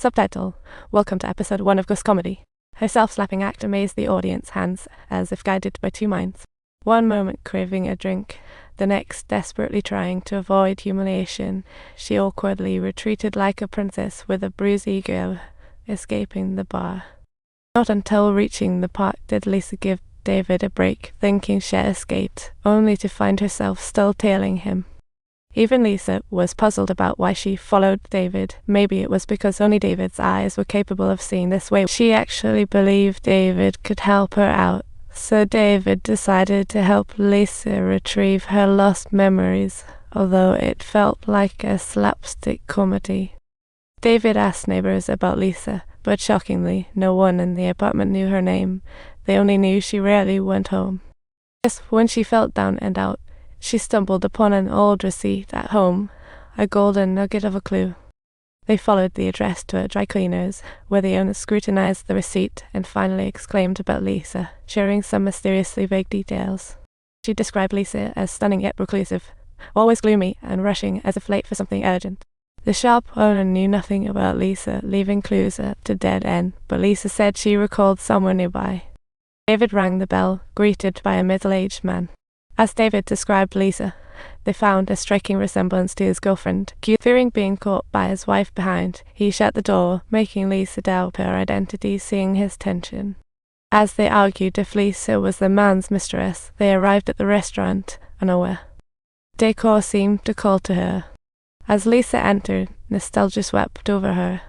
Subtitle: Welcome to episode 1 of Ghost Comedy. Her self-slapping act amazed the audience hands as if guided by two minds. One moment craving a drink, the next desperately trying to avoid humiliation, she awkwardly retreated like a princess with a bruised ego, escaping the bar. Not until reaching the park did Lisa give David a break, thinking she had escaped, only to find herself still tailing him. Even Lisa was puzzled about why she followed David. Maybe it was because only David's eyes were capable of seeing this way. She actually believed David could help her out, so David decided to help Lisa retrieve her lost memories, although it felt like a slapstick comedy. David asked neighbors about Lisa, but shockingly, no one in the apartment knew her name. They only knew she rarely went home. Just when she felt down and out, she stumbled upon an old receipt at home, a golden nugget of a clue. They followed the address to a dry cleaner's, where the owner scrutinized the receipt and finally exclaimed about Lisa, sharing some mysteriously vague details. She described Lisa as stunning yet reclusive, always gloomy and rushing as if late for something urgent. The shop owner knew nothing about Lisa, leaving clues at a dead end, but Lisa said she recalled someone nearby. David rang the bell, greeted by a middle-aged man. As David described Lisa, they found a striking resemblance to his girlfriend. Fearing being caught by his wife behind, he shut the door, making Lisa doubt her identity, seeing his tension. As they argued if Lisa was the man's mistress, they arrived at the restaurant, unaware. Decor seemed to call to her. As Lisa entered, nostalgia swept over her.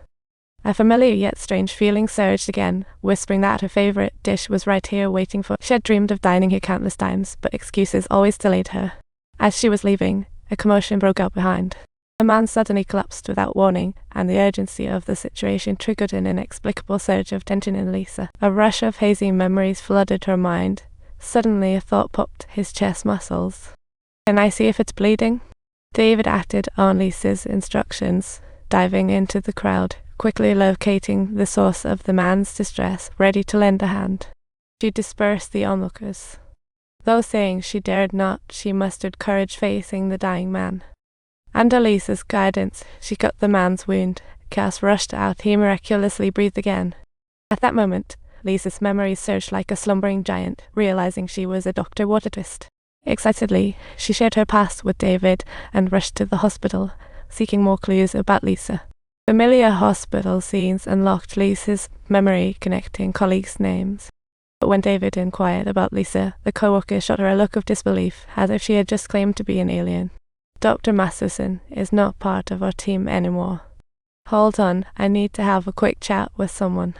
A familiar yet strange feeling surged again, whispering that her favorite dish was right here waiting for her. She had dreamed of dining here countless times, but excuses always delayed her. As she was leaving, a commotion broke out behind. A man suddenly collapsed without warning, and the urgency of the situation triggered an inexplicable surge of tension in Lisa. A rush of hazy memories flooded her mind. Suddenly a thought popped his chest muscles. "Can I see if it's bleeding?" David acted on Lisa's instructions, diving into the crowd, quickly locating the source of the man's distress, ready to lend a hand. She dispersed the onlookers. Though saying she dared not, she mustered courage facing the dying man. Under Lisa's guidance, she cut the man's wound. Gas rushed out, he miraculously breathed again. At that moment, Lisa's memories surged like a slumbering giant, realizing she was a Dr. Watertwist. Excitedly, she shared her past with David and rushed to the hospital, seeking more clues about Lisa. Familiar hospital scenes unlocked Lisa's memory, connecting colleagues' names. But when David inquired about Lisa, the co-worker shot her a look of disbelief, as if she had just claimed to be an alien. "Dr. Masterson is not part of our team anymore. Hold on, I need to have a quick chat with someone."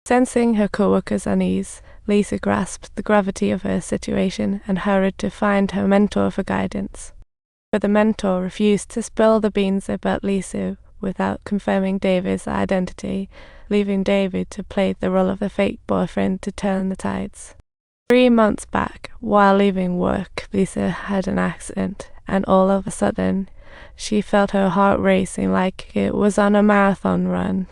Sensing her co-worker's unease, Lisa grasped the gravity of her situation and hurried to find her mentor for guidance. But the mentor refused to spill the beans about Lisa without confirming David's identity, leaving David to play the role of the fake boyfriend to turn the tides. 3 months back, while leaving work, Lisa had an accident, and all of a sudden, she felt her heart racing like it was on a marathon run.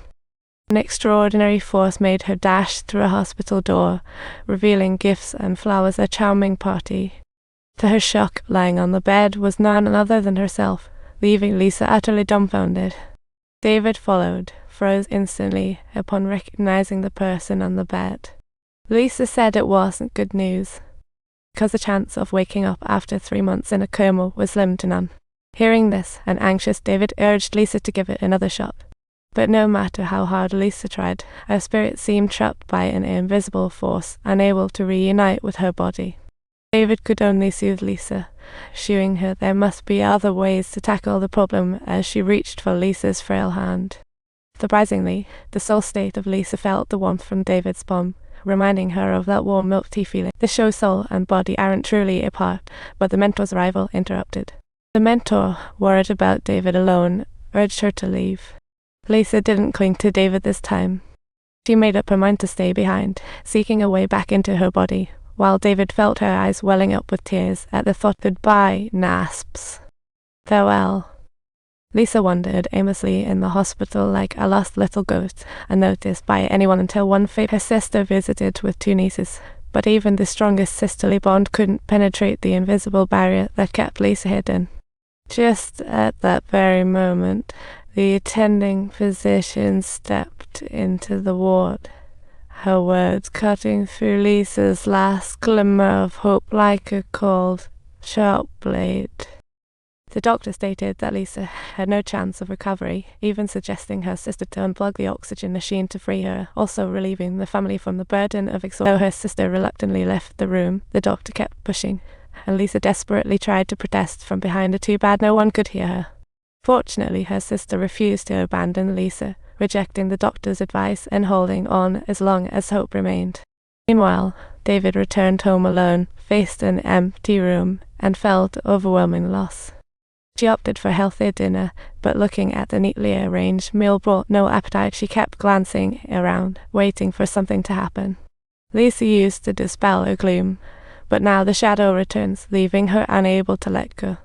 An extraordinary force made her dash through a hospital door, revealing gifts and flowers, a charming party. To her shock, lying on the bed was none other than herself, leaving Lisa utterly dumbfounded. David followed, froze instantly upon recognizing the person on the bed. Lisa said it wasn't good news, because the chance of waking up after 3 months in a coma was slim to none. Hearing this, an anxious David urged Lisa to give it another shot. But no matter how hard Lisa tried, her spirit seemed trapped by an invisible force, unable to reunite with her body. David could only soothe Lisa, assuring her there must be other ways to tackle the problem as she reached for Lisa's frail hand. Surprisingly, the soul state of Lisa felt the warmth from David's palm, reminding her of that warm milk tea feeling. This shows soul and body aren't truly apart, but the mentor's arrival interrupted. The mentor, worried about David alone, urged her to leave. Lisa didn't cling to David this time. She made up her mind to stay behind, seeking a way back into her body, while David felt her eyes welling up with tears at the thought. "Goodbye, Nasps. Farewell." Lisa wandered aimlessly in the hospital like a lost little ghost, unnoticed by anyone until one fate her sister visited with 2 nieces. But even the strongest sisterly bond couldn't penetrate the invisible barrier that kept Lisa hidden. Just at that very moment, The attending physician stepped into the ward, her words cutting through Lisa's last glimmer of hope like a cold, sharp blade. The doctor stated that Lisa had no chance of recovery, even suggesting her sister to unplug the oxygen machine to free her, also relieving the family from the burden of exhaustion. Though her sister reluctantly left the room, the doctor kept pushing, and Lisa desperately tried to protest from behind a too bad no one could hear her. Fortunately, her sister refused to abandon Lisa, rejecting the doctor's advice and holding on as long as hope remained. Meanwhile, David returned home alone, faced an empty room, and felt overwhelming loss. She opted for a healthy dinner, but looking at the neatly arranged meal brought no appetite. She kept glancing around, waiting for something to happen. Lisa used to dispel her gloom, but now the shadow returns, leaving her unable to let go.